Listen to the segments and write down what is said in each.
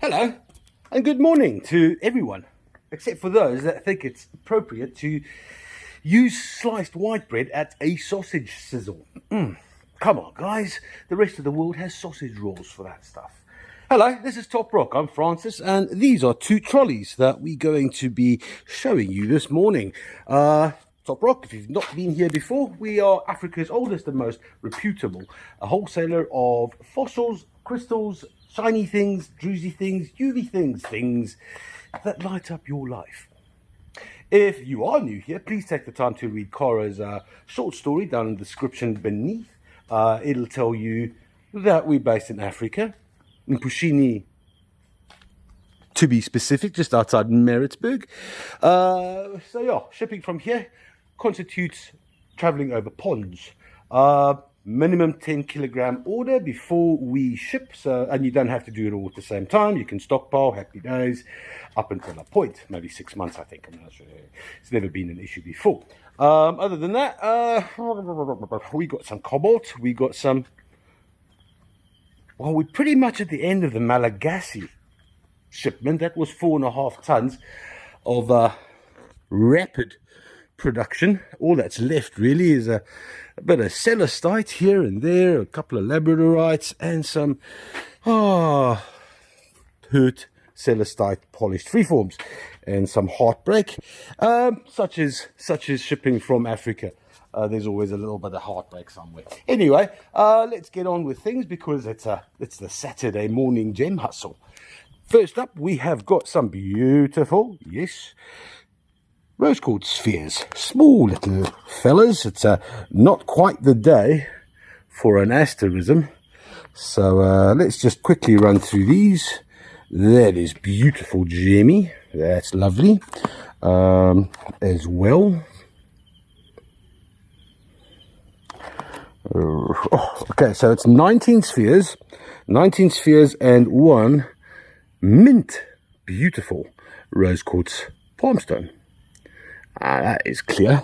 Hello and good morning to everyone, except for those that think it's appropriate to use sliced white bread at a sausage sizzle. Come on, guys. The rest of the world has sausage rolls for that stuff. Hello, this is Top Rock. I'm Francis, and these are two trolleys that we're going to be showing you this morning. Top Rock, if you've not been here before, we are Africa's oldest and most reputable wholesaler of fossils, crystals, shiny things, druzy things, UV things that light up your life. If you are new here, please take the time to read Cara's short story down in the description beneath. It'll tell you that we're based in Africa, in Pushini, to be specific, just outside Maritzburg. So yeah, shipping from here constitutes traveling over ponds. Minimum 10 kilogram order before we ship, and you don't have to do it all at the same time. You can stockpile, happy days, up until a point, maybe 6 months, I think. I'm not sure. It's never been an issue before. Other than that, we got some cobalt, we got some, well, we're pretty much at the end of the Malagasy shipment. That was 4.5 tons of rapid production. All that's left really is a bit of celestite here and there, a couple of labradorites, and some hurt celestite polished freeforms, and some heartbreak, such as shipping from Africa. There's always a little bit of heartbreak somewhere. Anyway, let's get on with things, because it's the Saturday morning gem hustle. First up, we have got some beautiful, yes, rose quartz spheres, small little fellas. It's not quite the day for an asterism, so let's just quickly run through these. That is beautiful, Jamie. That's lovely. As well. Okay, so it's 19 spheres and one mint beautiful rose quartz palmstone. That is clear.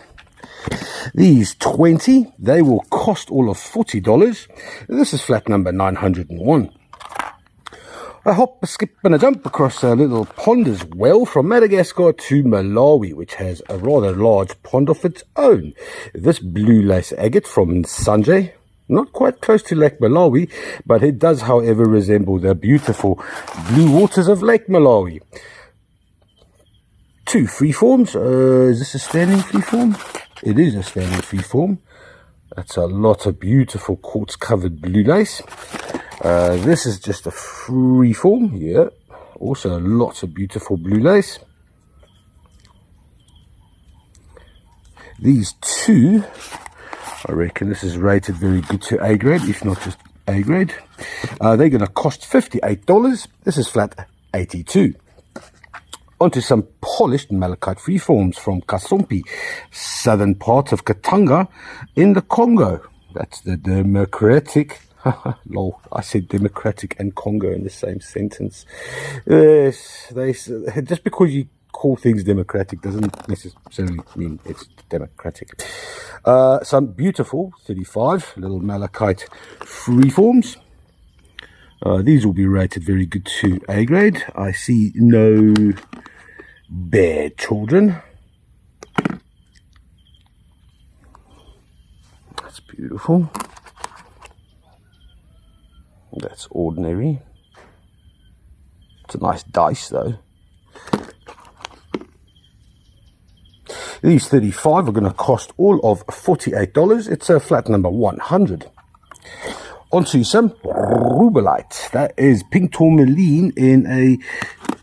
These 20, they will cost all of $40. This is flat number 901. A hop, a skip and a jump across a little pond as well, from Madagascar to Malawi, which has a rather large pond of its own. This blue lace agate from Sanjay, not quite close to Lake Malawi, but it does, however, resemble the beautiful blue waters of Lake Malawi. 2 freeforms. Is this a standing freeform? It is a standing freeform. That's a lot of beautiful quartz covered blue lace. This is just a freeform. Yeah, also lots of beautiful blue lace. These 2, I reckon this is rated very good to A grade, if not just A grade. They're going to cost $58. This is flat 82. Onto some polished malachite freeforms from Kasompi, southern part of Katanga in the Congo. That's the democratic. Lol, I said democratic and Congo in the same sentence. Yes, just because you call things democratic doesn't necessarily mean it's democratic. Some beautiful 35 little malachite freeforms. These will be rated very good to A grade. I see no bad children. That's beautiful. That's ordinary. It's a nice dice though. These 35 are going to cost all of $48. It's a flat number 100. Onto some rubellite. That is pink tourmaline in a,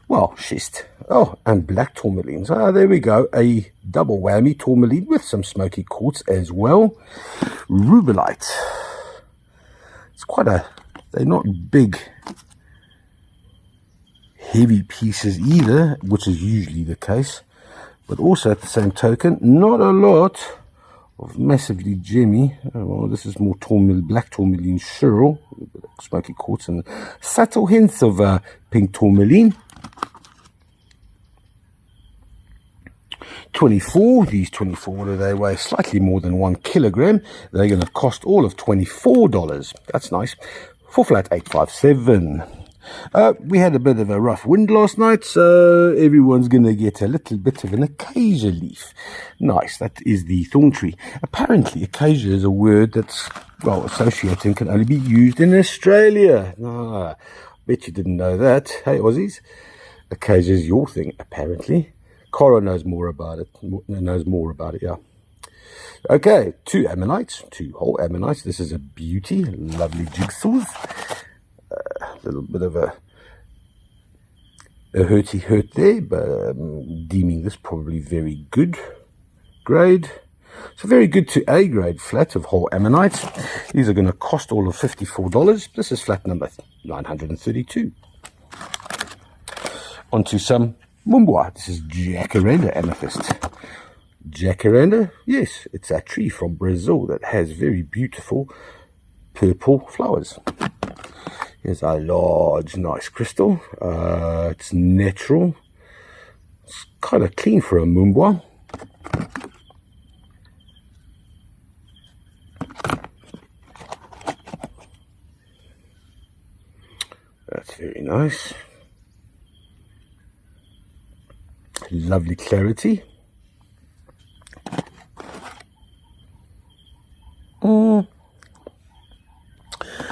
well, schist. Oh, and black tourmaline. So there we go. A double whammy tourmaline with some smoky quartz as well. Rubellite. It's quite a, they're not big, heavy pieces either, which is usually the case. But also at the same token, not a lot of massively gemmy. Oh, well, this is more tourmaline, black tourmaline Cheryl, smoky quartz, and subtle hints of pink tourmaline. 24, these 24, what do they weigh? Slightly more than 1 kilogram. They're going to cost all of $24. That's nice. For flat 857. We had a bit of a rough wind last night, so everyone's going to get a little bit of an acacia leaf. Nice, that is the thorn tree. Apparently, acacia is a word that's, well, associated and can only be used in Australia. Ah, bet you didn't know that. Hey, Aussies, acacia is your thing, apparently. Cora knows more about it, yeah. Okay, two whole ammonites. This is a beauty, lovely jigsaws. A little bit of a hurt there, but deeming this probably very good grade. So very good to A grade flat of whole ammonite. These are going to cost all of $54. This is flat number 932. Onto some mumbwa. This is jacaranda amethyst. Jacaranda, yes, it's a tree from Brazil that has very beautiful purple flowers. Here's a large, nice crystal. It's natural. It's kind of clean for a mumbwa. That's very nice. Lovely clarity.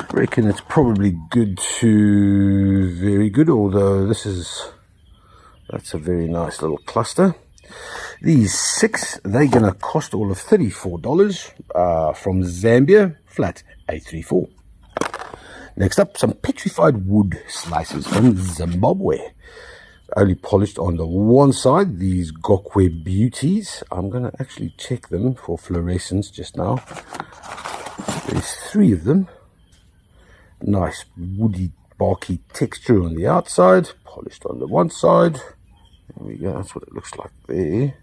I reckon it's probably good to very good, although that's a very nice little cluster. These 6, they're going to cost all of $34 from Zambia, flat 834. Next up, some petrified wood slices from Zimbabwe. Only polished on the one side, these Gokwe beauties. I'm going to actually check them for fluorescence just now. There's 3 of them. Nice woody, barky texture on the outside, polished on the one side. There we go, that's what it looks like there.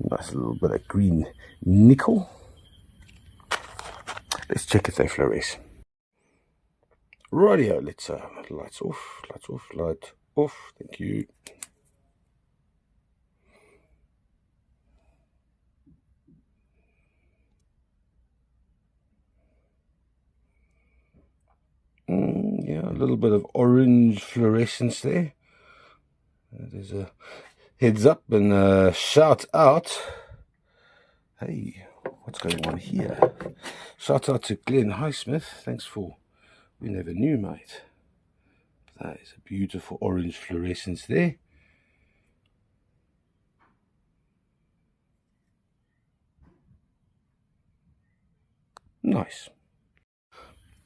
Nice little bit of green nickel. Let's check if they fluoresce. Rightio, let's lights off, light off, thank you. Yeah, a little bit of orange fluorescence there. There's a heads up and a shout out. Hey, what's going on here? Shout out to Glenn Highsmith. Thanks for, we never knew, mate. That is a beautiful orange fluorescence there. Nice.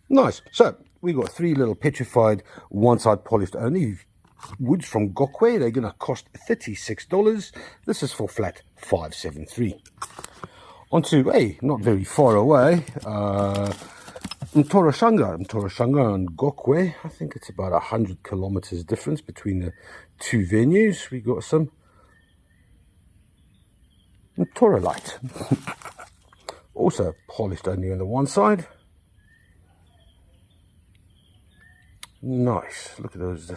Nice. So we got 3 little petrified, one side polished only woods from Gokwe. They're going to cost $36. This is for flat 573. Onto, hey, not very far away, Mtorashanga and Gokwe. I think it's about 100 kilometers difference between the 2 venues. We got some Mtoralite. Also polished only on the one side. Nice. Look at those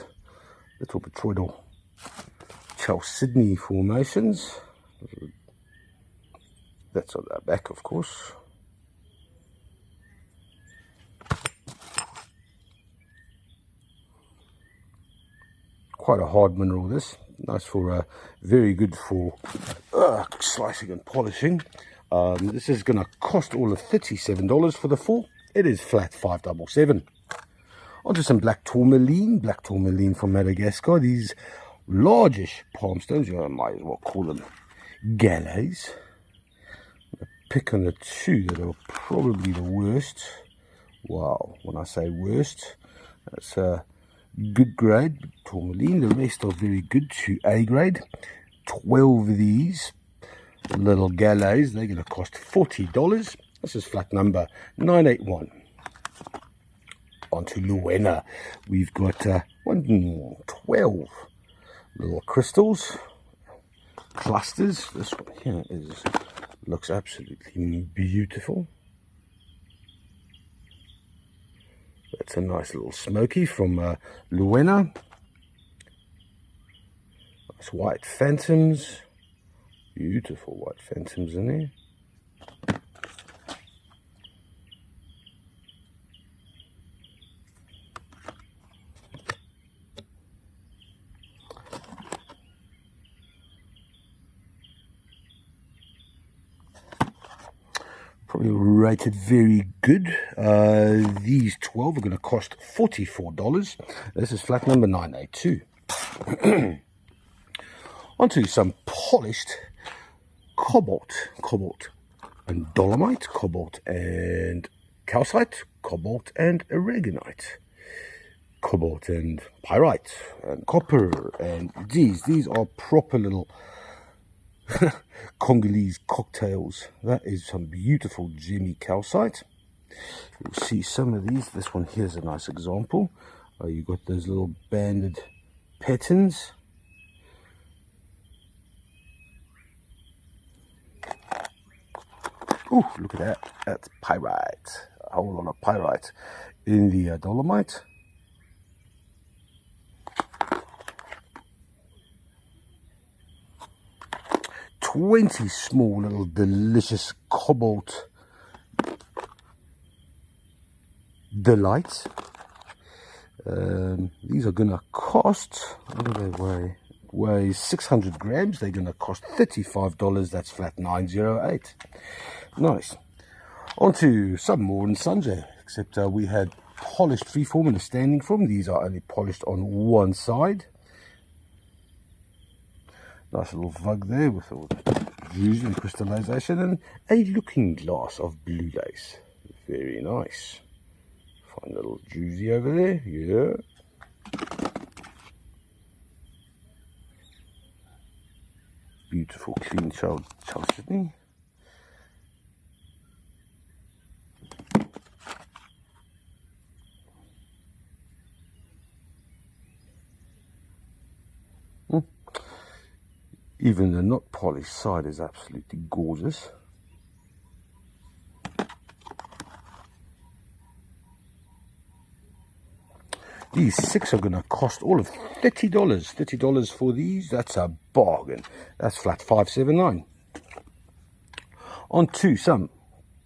little botryoidal Chalcedony formations. That's on the back, of course. Quite a hard mineral, this. Nice for, very good for slicing and polishing. This is going to cost all of $37 for the 4. It is flat 577. Onto some black tourmaline from Madagascar. These largish palm stones, you might as well call them galleys. Pick on the 2 that are probably the worst. Wow, when I say worst, that's a good grade tourmaline. The rest are very good to A grade. 12 of these little galleys, they're going to cost $40. This is flat number 981. Onto Luena, we've got 12 little crystals, clusters. This one here looks absolutely beautiful. That's a nice little smoky from Luena. Nice white phantoms, beautiful white phantoms in there. We'll rate it very good. These 12 are going to cost $44. This is flat number 982. Onto some polished cobalt and dolomite, cobalt and calcite, cobalt and aragonite, cobalt and pyrite and copper, and these are proper little Congolese cocktails. That is some beautiful gemmy calcite. You'll see some of these. This one here's a nice example. You've got those little banded patterns. Oh, look at that. That's pyrite. A whole lot of pyrite in the dolomite. $20 small little delicious cobalt delights. These are gonna cost, what do they weigh? Weighs 600 grams. They're gonna cost $35. That's flat 908. Nice. Onto some more in Sanjay, except we had polished freeform and a standing form. These are only polished on one side. Nice little vug there with all the juice and crystallization, and a looking glass of blue lace. Very nice. Fine little juicy over there. Yeah. Beautiful clean child Sydney. Even the not polished side is absolutely gorgeous. These 6 are going to cost all of $30. $30 for these. That's a bargain. That's flat 579. On to some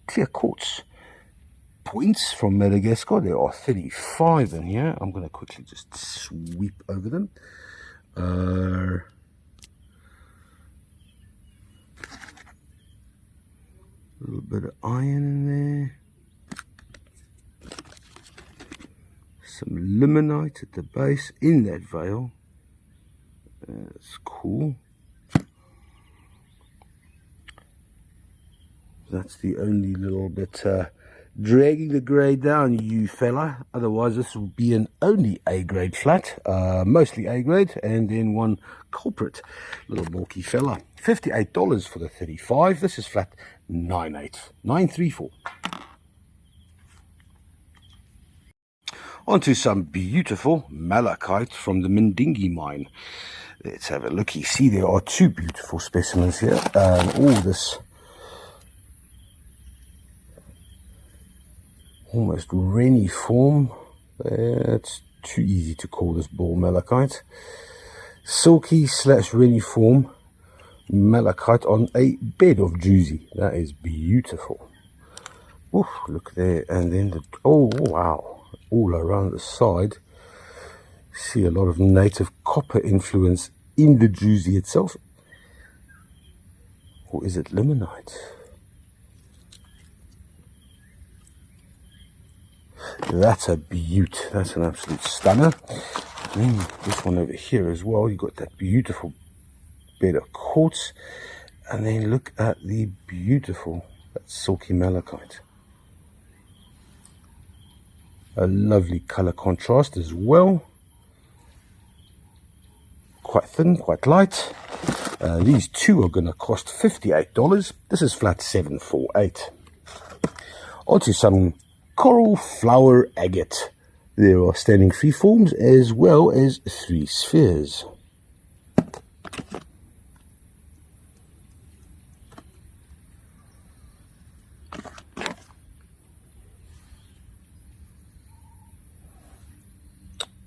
clear quartz points from Madagascar. There are 35 in here. I'm going to quickly just sweep over them. A little bit of iron in there. Some limonite at the base in that veil. That's cool. That's the only little bit dragging the grade down, you fella. Otherwise, this will be an only A grade flat, mostly A grade, and then one culprit, little bulky fella. $58 for the 35. This is flat 934. Onto some beautiful malachite from the Mendingi mine. Let's have a look. You see there are 2 beautiful specimens here. All this almost reniform. It's too easy to call this ball malachite. Silky / reniform malachite on a bed of juicy. That is beautiful. Oof, look there. And then the, oh wow, all around the side, see a lot of native copper influence in the juicy itself. Or is it limonite? That's a beaut. That's an absolute stunner. And this one over here as well. You got that beautiful bed of quartz, and then look at the beautiful silky malachite. A lovely color contrast as well. Quite thin, quite light. These 2 are going to cost $58. This is flat 748. Onto some coral flower agate. There are standing freeforms as well as 3 spheres.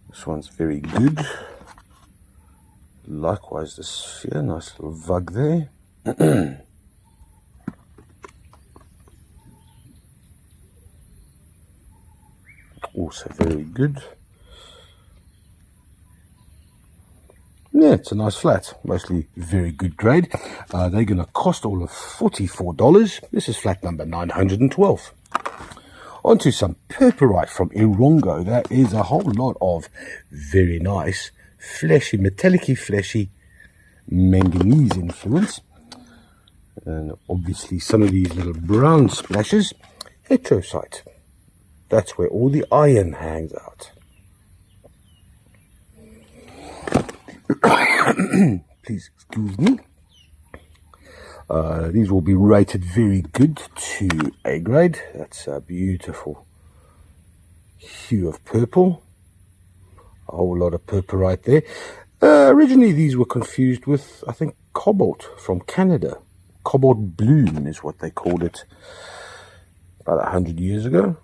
This one's very good. Likewise the sphere, nice little vug there. Also very good. Yeah, it's a nice flat, mostly very good grade. They're going to cost all of $44. This is flat number 912. Onto some purpurite from Erongo. That is a whole lot of very nice, fleshy, metallic-y, fleshy manganese influence. And obviously some of these little brown splashes, heterosite. That's where all the iron hangs out. Please excuse me. These will be rated very good to A grade. That's a beautiful hue of purple. A whole lot of purpurite there. Originally these were confused with, I think, cobalt from Canada. Cobalt bloom is what they called it about 100 years ago.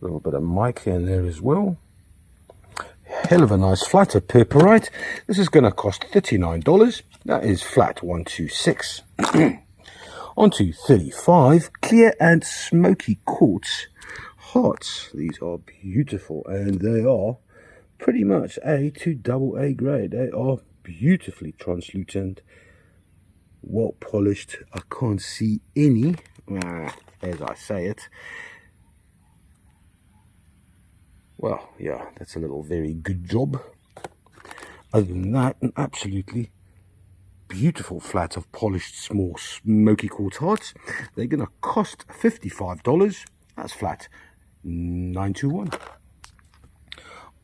A little bit of mica in there as well. Hell of a nice flat of purpurite. This is going to cost $39. That is flat 126. Onto 35 clear and smoky quartz hearts. These are beautiful, and they are pretty much A to double A grade. They are beautifully translucent, well polished. I can't see any, as I say it. Well, yeah, that's a little very good job. Other than that, an absolutely beautiful flat of polished small smoky quartz hearts. They're going to cost $55. That's flat 921.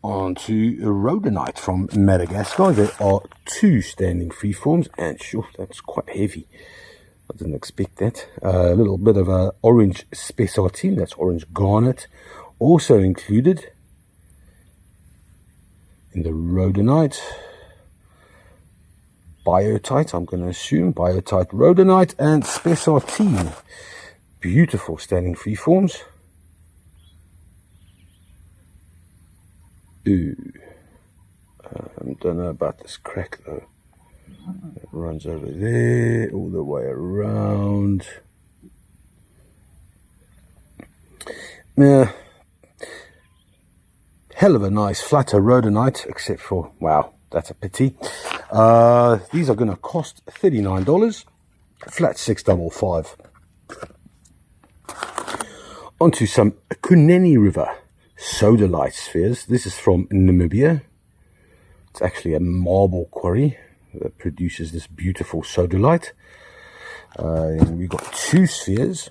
On to rhodonite from Madagascar. There are 2 standing freeforms, and sure, that's quite heavy. I didn't expect that. A little bit of a orange spessartine, that's orange garnet, also included in the rhodonite. Biotite, I'm going to assume, biotite, rhodonite, and spessartine. Beautiful standing freeforms. Ooh, I don't know about this crack though. It runs over there, all the way around. Yeah, hell of a nice flatter rhodonite, except for, wow, that's a pity. These are going to cost $39, flat 655. Onto some Kunene River sodalite spheres. This is from Namibia. It's actually a marble quarry that produces this beautiful sodalite. And we've got 2 spheres.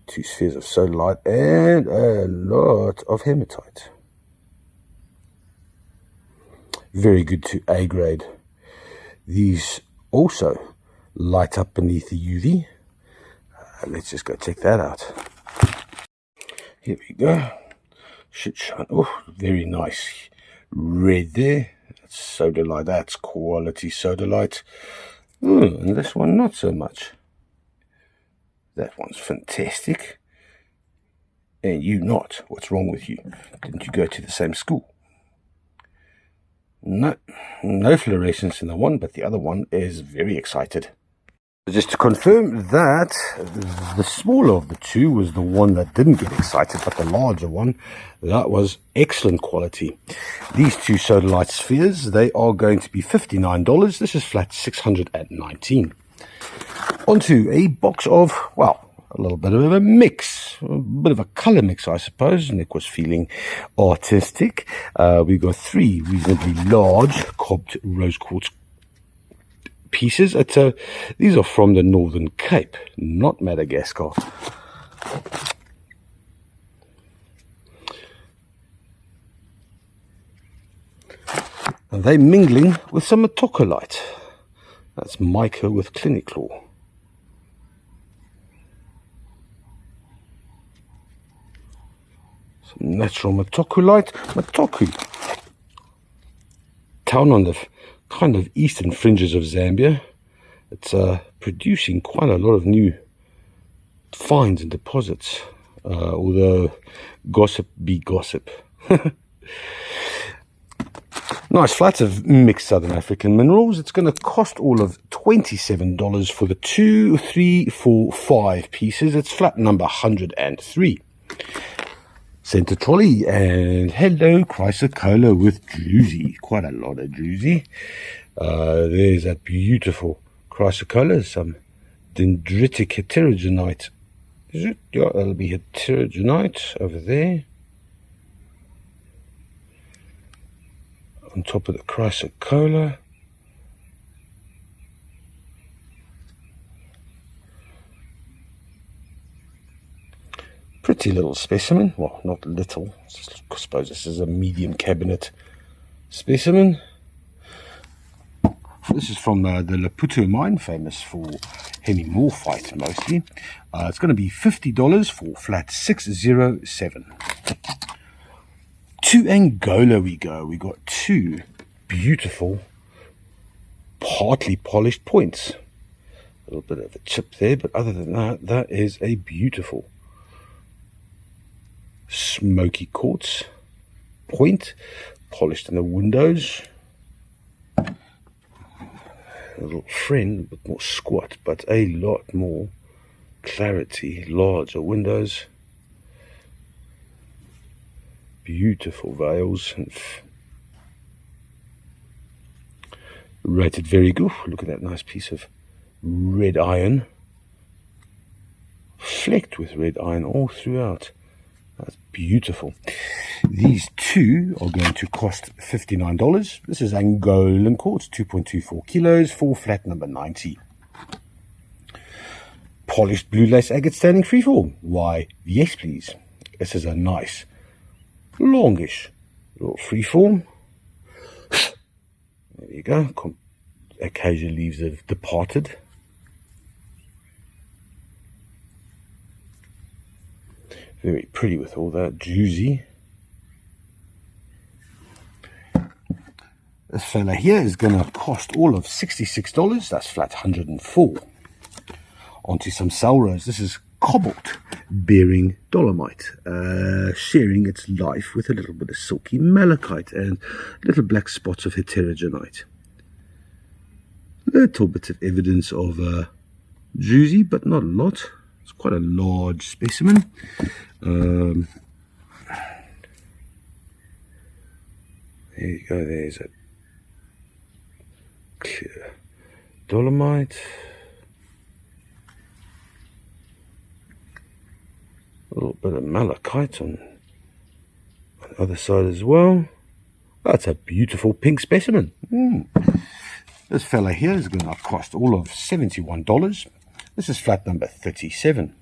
2 spheres of sodalite and a lot of hematite. Very good to A grade. These also light up beneath the UV. Let's just go check that out. Here we go. Shit shine. Oh, very nice red there. That's sodalite. That's quality sodalite. And this one not so much. That one's fantastic. And you not. What's wrong with you? Didn't you go to the same school? No fluorescence in the one, but the other one is very excited. Just to confirm that the smaller of the 2 was the one that didn't get excited, but the larger one, that was excellent quality. These 2 sodalite spheres, they are going to be $59. This is flat 619. Onto a box of, well, a little bit of a mix, a bit of a color mix, I suppose. Nick was feeling artistic. We got 3 reasonably large cobbed rose quartz pieces. These are from the Northern Cape, not Madagascar. And they're mingling with some metocolite. That's mica with cliniclaw. Some natural metocolite. Matoku, town on the kind of eastern fringes of Zambia. It's producing quite a lot of new finds and deposits, although gossip be gossip. Nice flats of mixed Southern African minerals. It's going to cost all of $27 for the 2, 3, 4, 5 pieces. It's flat number 103. Center trolley, and hello, chrysocolla with druzy. Quite a lot of druzy. There's a beautiful chrysocolla, some dendritic heterogenite. Is it? Yeah, that'll be heterogenite over there. On top of the chrysocolla. Pretty little specimen. Well, not little. I suppose this is a medium cabinet specimen. This is from the Laputo mine, famous for hemimorphite mostly. It's going to be $50 for flat 607. To Angola we go. We got two beautiful, partly polished points. A little bit of a chip there, but other than that, that is a beautiful smoky quartz point, polished in the windows. A little friend, a bit more squat, but a lot more clarity, larger windows, beautiful veils, and rated very good. Look at that nice piece of red iron, flecked with red iron all throughout. That's beautiful. These two are going to cost $59. This is Angolan quartz, 2.24 kilos, for flat number 90. Polished blue lace agate standing freeform. Why, yes please. This is a nice, longish little freeform. There you go. Occasional leaves have departed. Very pretty with all that druzy. This fella here is going to cost all of $66. That's flat 104. Onto some Salrose. This is cobalt bearing dolomite, sharing its life with a little bit of silky malachite and little black spots of heterogenite. Little bit of evidence of druzy, but not a lot. It's quite a large specimen. There you go, there's a clear dolomite. A little bit of malachite on the other side as well. That's a beautiful pink specimen. This fella here is going to cost all of $71. This is flat number 37.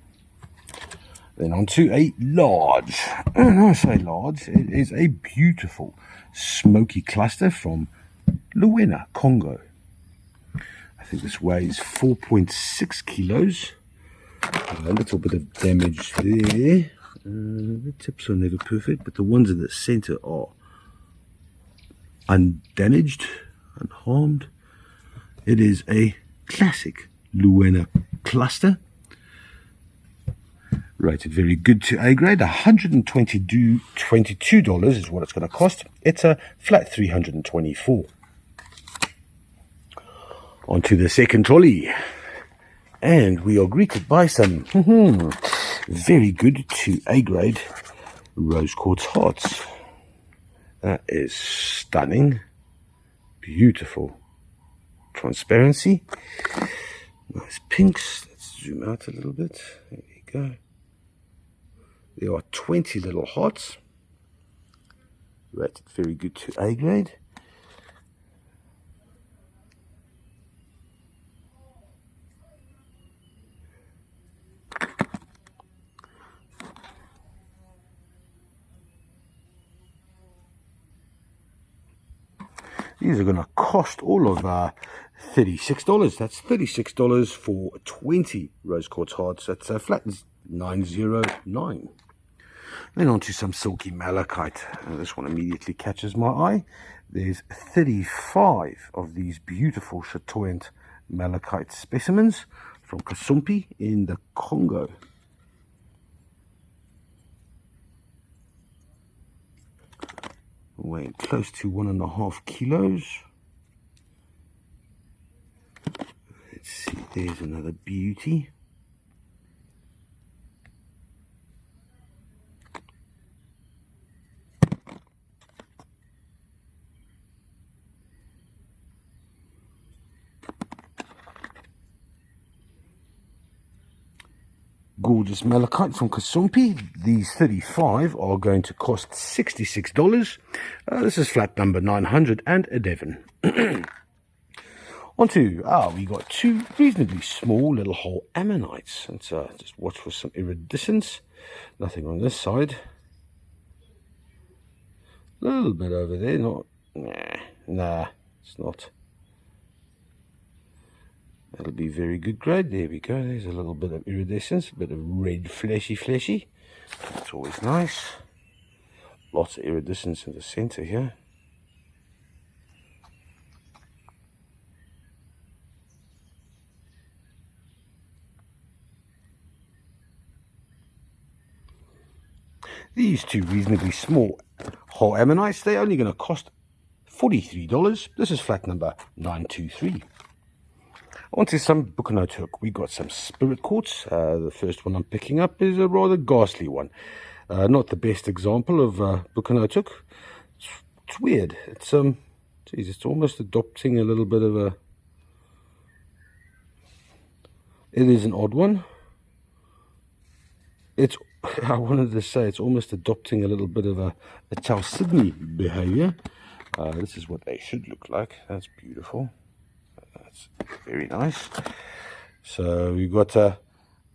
Then on to a large, when I say large, it is a beautiful smoky cluster from Luena, Congo. I think this weighs 4.6 kilos. A little bit of damage there. The tips are never perfect, but the ones in the center are undamaged, unharmed. It is a classic Luena cluster. Rated very good to A grade. $122 is what it's going to cost. It's a flat 324. On to the second trolley. And we are greeted by some very good to A grade rose quartz hearts. That is stunning. Beautiful transparency. Nice pinks. Let's zoom out a little bit. There you go. There are 20 little hearts. Rated very good to A grade. These are going to cost all of $36. That's $36 for 20 rose quartz hearts. That's a flat 909. Then on to some silky malachite. This one immediately catches my eye. There's 35 of these beautiful chatoyant malachite specimens from Kasumpi in the Congo. Weighing close to 1.5 kilos. Let's see, there's another beauty. gorgeous malachite from Kasumpi. These 35 are going to cost $66. This is flat number 911. Onto, we got two reasonably small little hole ammonites. Let's just watch for some iridescence. Nothing on this side. A little bit over there, nah, it's not. That'll be very good grade. There we go. There's a little bit of iridescence, a bit of red fleshy. That's always nice. Lots of iridescence in the center here. These two reasonably small whole ammonites, they're only going to cost $43. This is flat number 923. Onto some Bukanotuk. We got some spirit quartz. The first one I'm picking up is a rather ghastly one. Not the best example of Bukanotuk. It's weird. It's it's almost adopting a little bit of a. It is an odd one. I wanted to say it's almost adopting a little bit of a Chalcedony behavior. This is what they should look like. That's beautiful. That's very nice. So we've got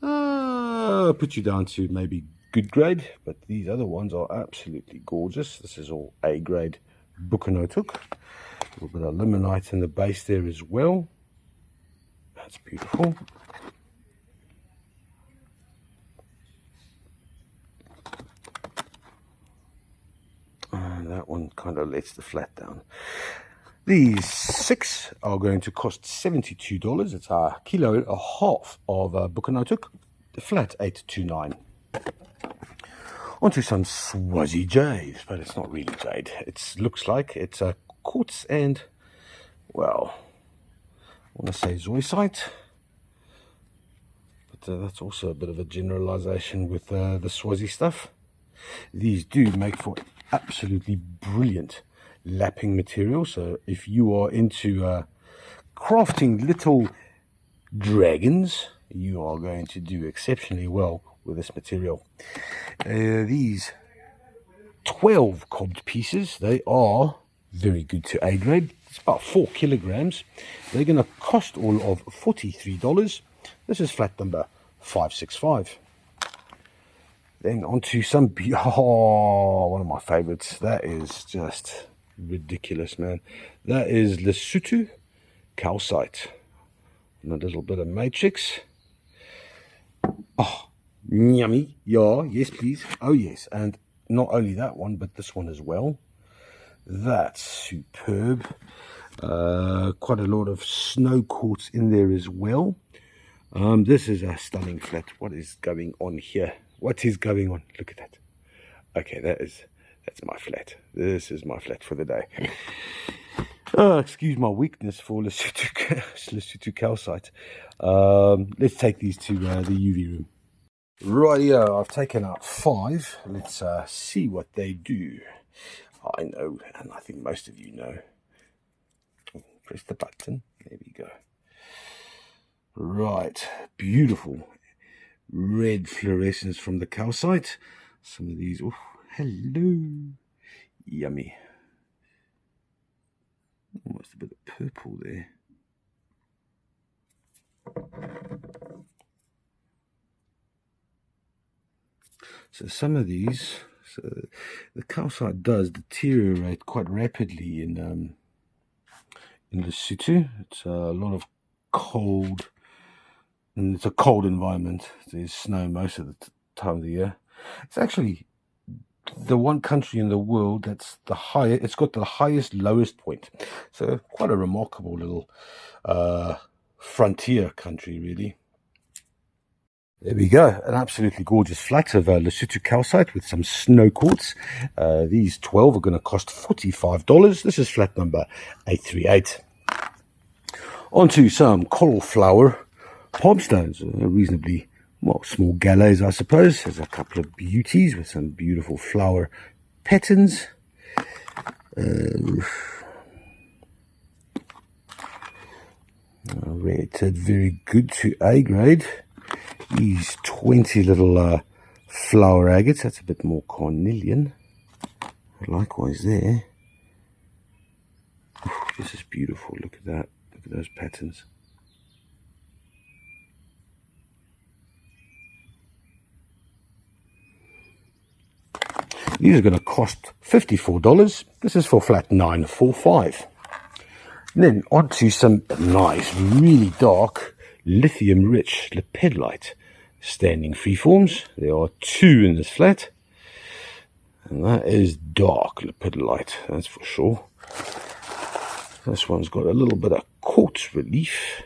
put you down to maybe good grade, but these other ones are absolutely gorgeous. This is all A grade Bukanotuk. A little bit of limonite in the base there as well. That's beautiful. And that one kind of lets the flat down. These 6 are going to cost $72. It's a kilo and a half of Bukanotuk, flat 829. Onto some Swazi jade, but it's not really jade. It looks like it's a quartz and, well, I want to say zoisite, but that's also a bit of a generalization with the Swazi stuff. These do make for absolutely brilliant lapping material, so if you are into crafting little dragons, you are going to do exceptionally well with this material. These 12 cobbed pieces, they are very good to A grade. It's about 4 kilograms. They're going to cost all of $43. This is flat number 565. Then onto some, one of my favorites. That is just ridiculous, man. That is Lesotho calcite and a little bit of matrix. Oh, yummy. Yeah, yes please. Oh yes, and not only that one, but this one as well. That's superb. Quite a lot of snow quartz in there as well. This is a stunning flat. What is going on here? What is going on? Look at that. Okay, that's my flat. This is my flat for the day. Excuse my weakness for Lesotho calcite. Let's take these to the UV room. Rightio, I've taken out 5. Let's see what they do. I know, and I think most of you know. Press the button. There we go. Right, beautiful red fluorescence from the calcite. Some of these, oh, hello, yummy. Almost a bit of purple there. So some of these, the calcite does deteriorate quite rapidly in Lesotho. It's a lot of cold, and it's a cold environment. There's snow most of the time of the year. It's actually the one country in the world that's the highest. It's got the highest lowest point. So quite a remarkable little frontier country, really. There we go, an absolutely gorgeous flat of Lesotho calcite with some snow quartz. These 12 are going to cost $45. This is flat number 838. Onto some coral flower palmstones, reasonably, well, small gallows, I suppose. There's a couple of beauties with some beautiful flower patterns. Rated very good to A grade. These 20 little flower agates. That's a bit more carnelian. Likewise there. Ooh, this is beautiful. Look at that. Look at those patterns. These are going to cost $54. This is for flat 945. And then onto some nice, really dark, lithium-rich lepidolite standing freeforms. There are 2 in this flat. And that is dark lepidolite, that's for sure. This one's got a little bit of quartz relief.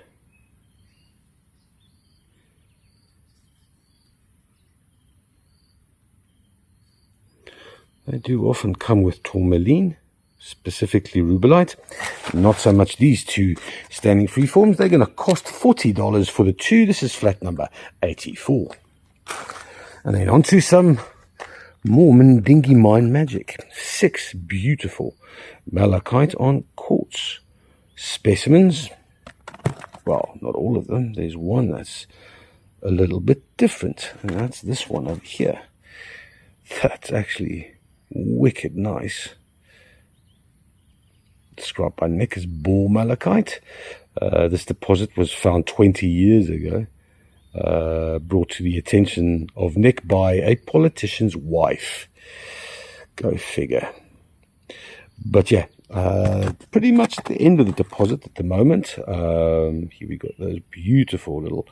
They do often come with tourmaline, specifically rubellite. Not so much these 2 standing freeforms. They're going to cost $40 for the 2. This is flat number 84. And then onto some Mormon Dingy Mine Magic. 6 beautiful malachite on quartz specimens. Well, not all of them. There's one that's a little bit different, and that's this one over here. That's actually wicked nice. Described by Nick as ball malachite. This deposit was found 20 years ago, brought to the attention of Nick by a politician's wife. Go figure. But yeah, pretty much at the end of the deposit at the moment. Here we got those beautiful little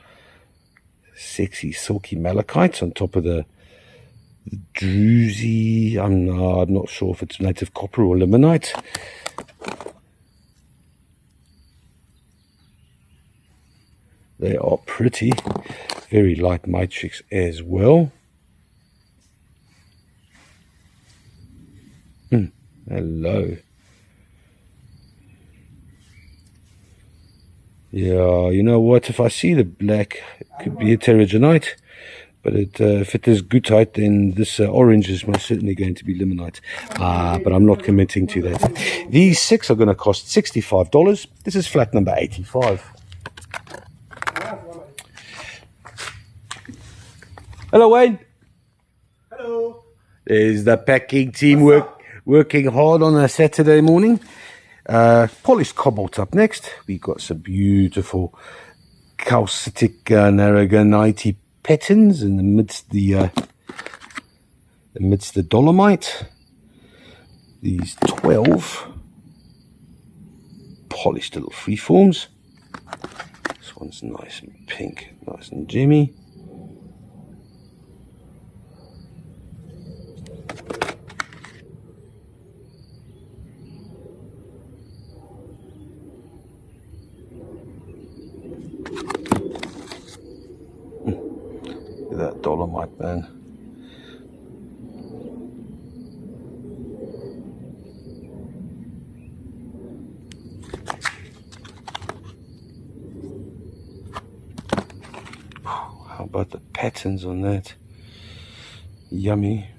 sexy silky malachites on top of the druzy. I'm not sure if it's native copper or limonite. They are pretty, very light matrix as well. Hello. Yeah, you know what? If I see the black, it could be a terrigenite. But if it is goethite, then this orange is most certainly going to be limonite. But I'm not committing to that. These 6 are going to cost $65. This is flat number 85. Hello, Wayne. Hello. There's the packing team working hard on a Saturday morning. Polished cobalt up next. We've got some beautiful calcitic narragansite patterns in the midst the dolomite. These 12 polished little freeforms. This one's nice and pink, nice and gemmy. That dolomite, man. How about the patterns on that? Yummy.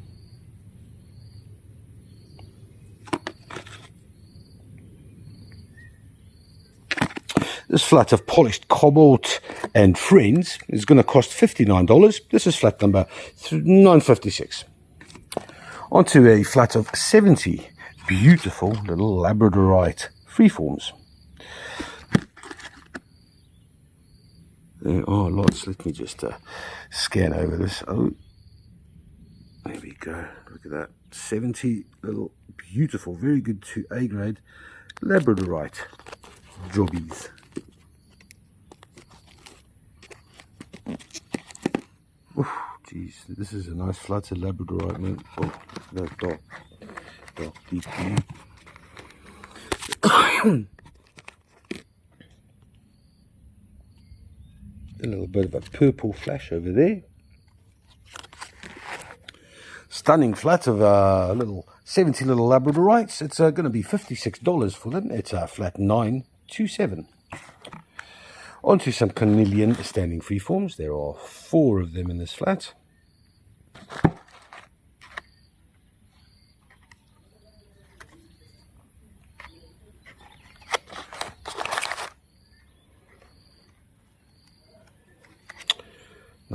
This flat of polished cobalt and friends is going to cost $59. This is flat number 956. Onto a flat of 70 beautiful little labradorite freeforms. There are lots. Let me just scan over this. Oh, there we go. Look at that. 70 little beautiful, very good to A grade labradorite jobbies. Oh, geez, this is a nice flat of labradorite, man. Oh, that dark, deep blue. A little bit of a purple flash over there. Stunning flat of little 70 little labradorites. It's going to be $56 for them. It's flat 927. Onto some carnelian standing freeforms. There are 4 of them in this flat.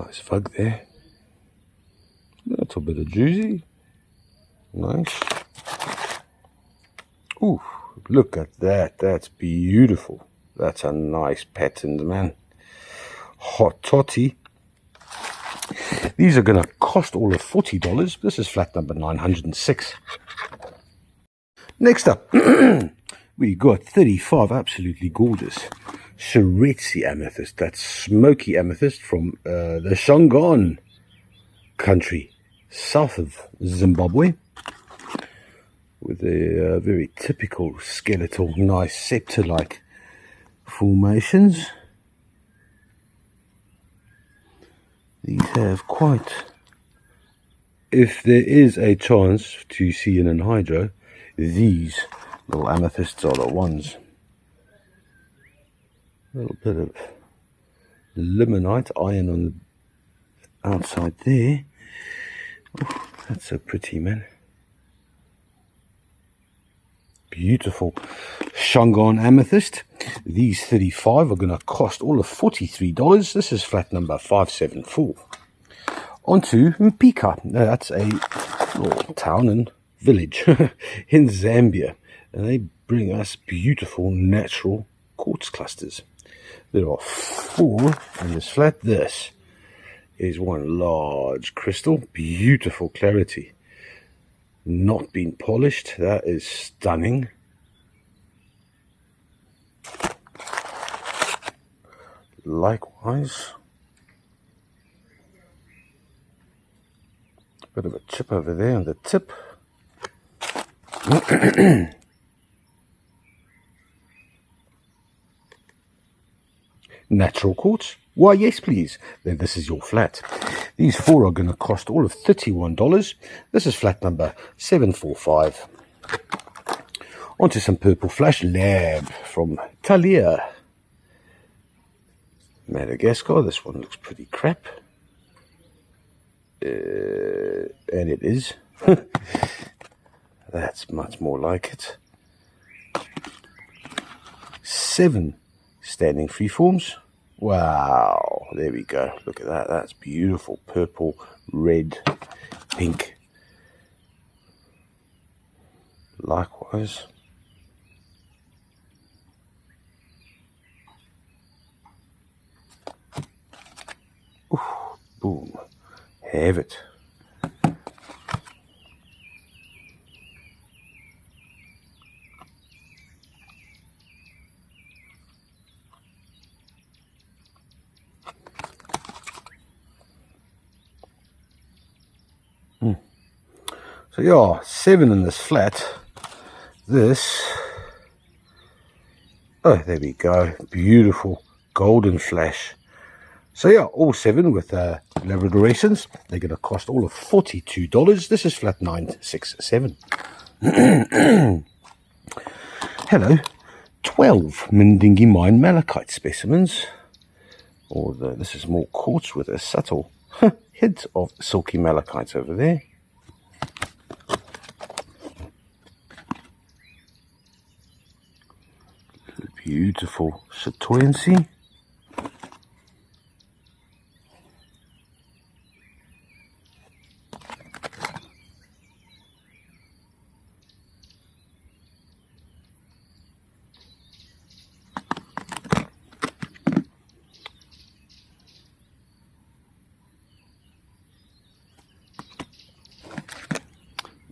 Nice vug there. A little bit of juicy. Nice. Ooh, look at that. That's beautiful. That's a nice pattern, man. Hot toddy. These are going to cost all of $40. This is flat number 906. Next up, we got 35 absolutely gorgeous Seretse amethyst. That's smoky amethyst from the Shangaan country, south of Zimbabwe, with a very typical skeletal, nice scepter-like formations. These have quite, if there is a chance to see an anhydro, these little amethysts are the ones. A little bit of limonite iron on the outside there. Oh, that's so pretty, man. Beautiful Shangaan amethyst. These 35 are going to cost all of $43. This is flat number 574. On to Mpika. Now, that's a little town and village in Zambia. And they bring us beautiful natural quartz clusters. There are 4 in this flat. This is one large crystal. Beautiful clarity. Not been polished. That is stunning. Likewise, a bit of a chip over there on the tip. Natural quartz? Why, yes, please. Then this is your flat. These 4 are going to cost all of $31. This is flat number 745. Onto some purple flash lab from Talia, Madagascar. This one looks pretty crap. And it is. That's much more like it. 7 standing freeforms. Wow, there we go. Look at that. That's beautiful. Purple, red, pink. Likewise. Ooh, boom. Have it. So yeah, 7 in this flat. This, oh, there we go. Beautiful golden flash. So yeah, all 7 with labradorescence. They're going to cost all of $42. This is flat 967. Hello, 12 Mndingi Mine malachite specimens. This is more quartz with a subtle hint of silky malachite over there. Beautiful Satoyensi.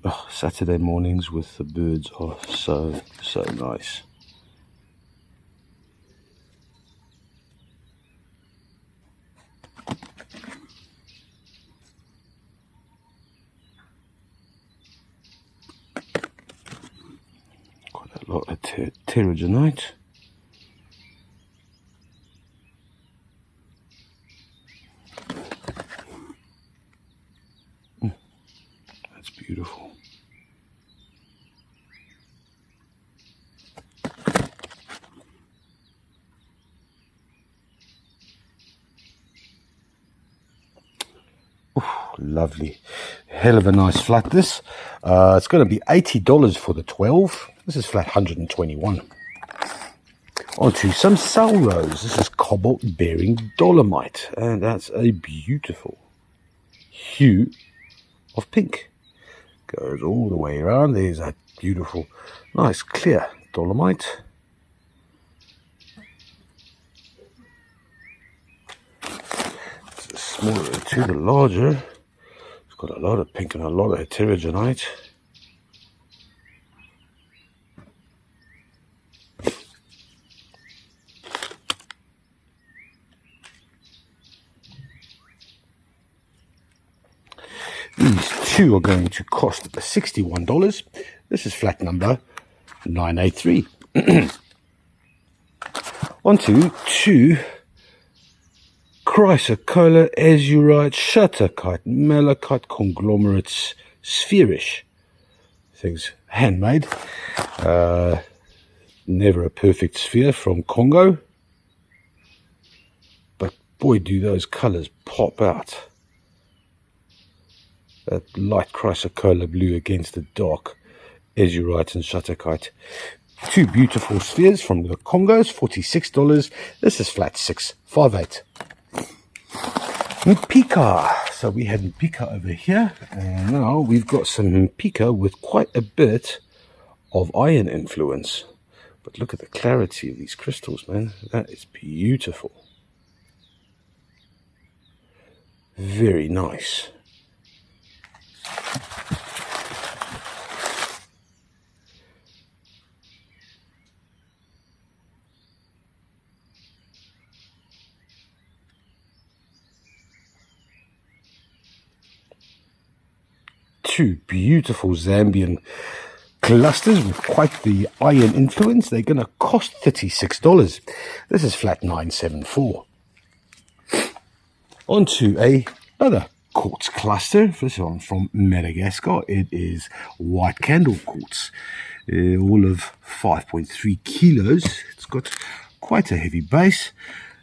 Oh, Saturday mornings with the birds are so nice. Quite a lot of pteridonite. That's beautiful. Ooh, lovely. Hell of a nice flat this. It's going to be $80 for the 12. This is flat 121. Onto some Salros. This is cobalt bearing dolomite, and that's a beautiful hue of pink. Goes all the way around. There's that beautiful, nice clear dolomite. It's the smaller to the larger. It's got a lot of pink and a lot of heterogenite. These two are going to cost $61. This is flat number 983. Onto two chrysocolla azurite shutterkite malachite conglomerates spherish. Things handmade. Never a perfect sphere from Congo. But boy, do those colors pop out. That light chrysocolla blue against the dark azurite and shutterkite. Two beautiful spheres from the Congos, $46. This is flat 658. Pika. So we had Pika over here, and now we've got some Pika with quite a bit of iron influence. But look at the clarity of these crystals, man. That is beautiful. Very nice. Two beautiful Zambian clusters with quite the iron influence. They're going to cost $36. This is flat 974. Onto another quartz cluster. This one from Madagascar. It is white candle quartz. All of 5.3 kilos. It's got quite a heavy base.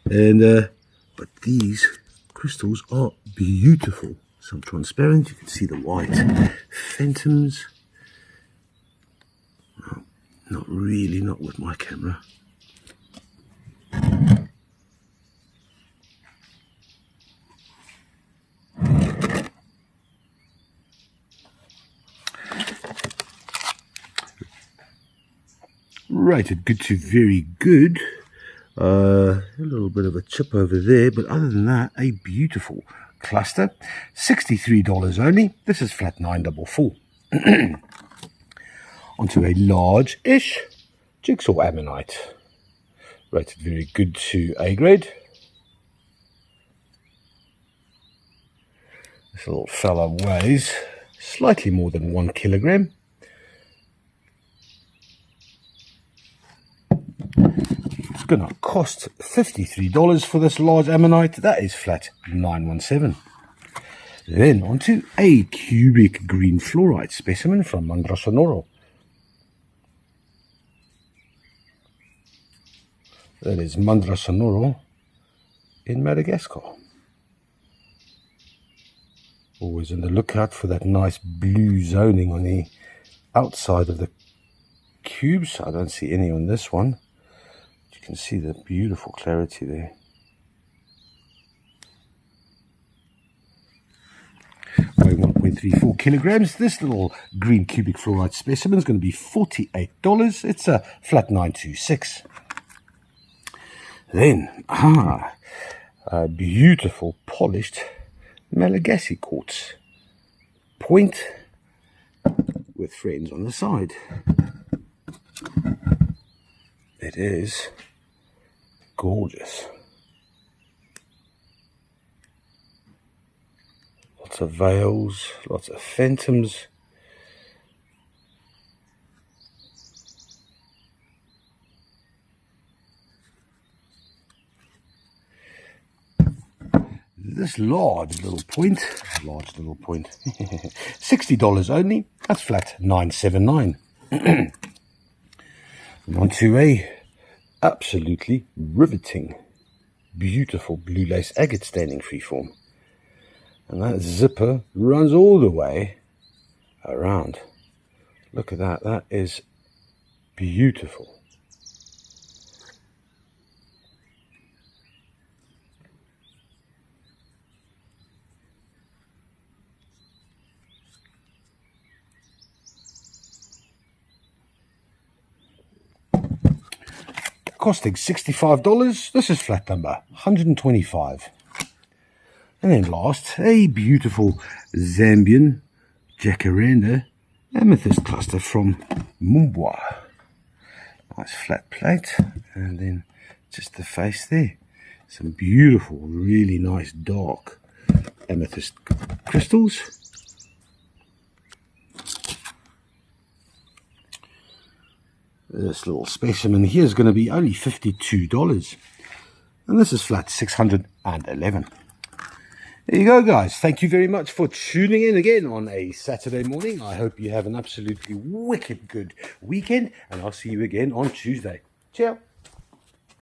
And but these crystals are beautiful. Some transparent, you can see the white phantoms. Oh, not really, not with my camera. Rated good to very good. A little bit of a chip over there, but other than that, a beautiful cluster. $63 only. This is flat 944. Onto a large-ish jigsaw ammonite. Rated very good to A grade. This little fella weighs slightly more than 1 kilogram. It's going to cost $53 for this large ammonite. That is flat 917. Then onto a cubic green fluorite specimen from Mandra Sonoro. That is Mandra Sonoro in Madagascar. Always on the lookout for that nice blue zoning on the outside of the cubes. I don't see any on this one. You can see the beautiful clarity there. Weighing 1.34 kilograms. This little green cubic fluorite specimen is going to be $48. It's a flat 926. Then, a beautiful polished Malagasy quartz. Point with friends on the side. It is gorgeous. Lots of veils, lots of phantoms. This large little point, $60 only. That's flat 979. And onto a absolutely riveting, beautiful blue lace agate standing freeform. And that zipper runs all the way around. Look at that. That is beautiful. costing $65. This is flat number 125. And then last, a beautiful Zambian jacaranda amethyst cluster from Mumbwa. Nice flat plate, and then just the face there. Some beautiful, really nice dark amethyst crystals. This little specimen here is going to be only $52. And this is flat 611. There you go, guys. Thank you very much for tuning in again on a Saturday morning. I hope you have an absolutely wicked good weekend, and I'll see you again on Tuesday. Ciao.